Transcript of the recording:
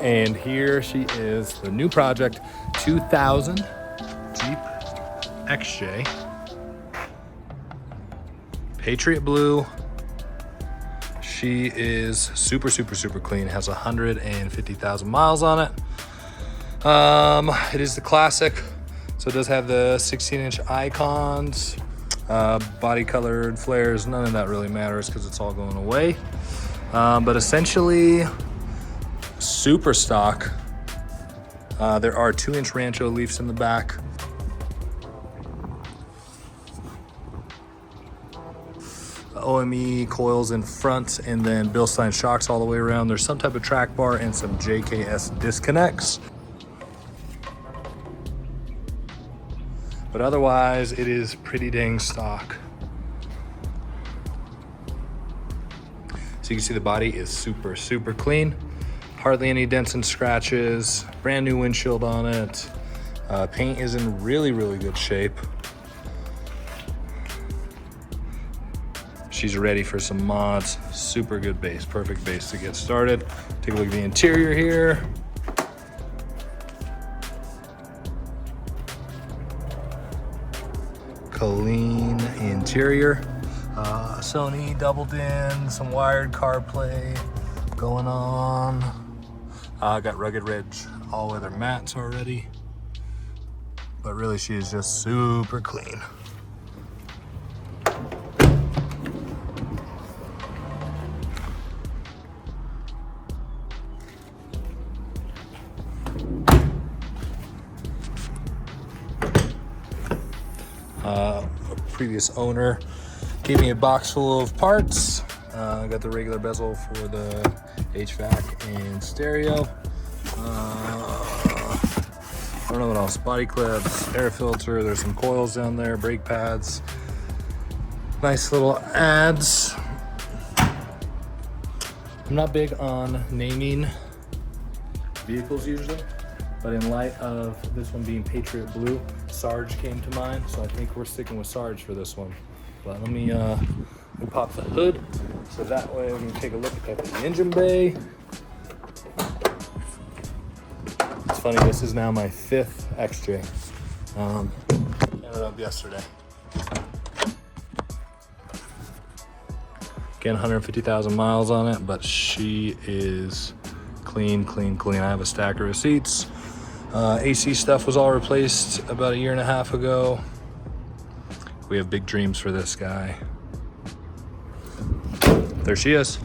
And here she is, the new project, 2000 Jeep XJ. Patriot blue. She is super clean, has 150,000 miles on it. It is the classic, so it does have the 16-inch icons, body colored flares. None of that really matters because it's all going away. But essentially, super stock. There are 2-inch Rancho leafs in the back. OME coils in front, and then Bilstein shocks all the way around. There's some type of track bar and some JKS disconnects. But otherwise, it is pretty dang stock. So you can see the body is super clean. Hardly any dents and scratches. Brand new windshield on it. Paint is in really good shape. She's ready for some mods. Super good base, perfect base to get started. Take a look at the interior here. Clean interior. Sony doubled in, some wired CarPlay going on. Got rugged ridge all-weather mats already. But really, she is just super clean. A previous owner gave me a box full of parts. I got the regular bezel for the HVAC and stereo. I don't know what else. Body clips, air filter. There's some coils down there, brake pads. Nice little ads. I'm not big on naming vehicles usually, but in light of this one being Patriot blue, Sarge came to mind, so I think we're sticking with Sarge for this one. But let me pop the hood, so that way we can take a look at the engine bay. It's funny, this is now my 5th XJ. Ended up yesterday. Again, 150,000 miles on it, but she is clean. I have a stack of receipts. AC stuff was all replaced about 1.5 years ago. We have big dreams for this guy. There she is.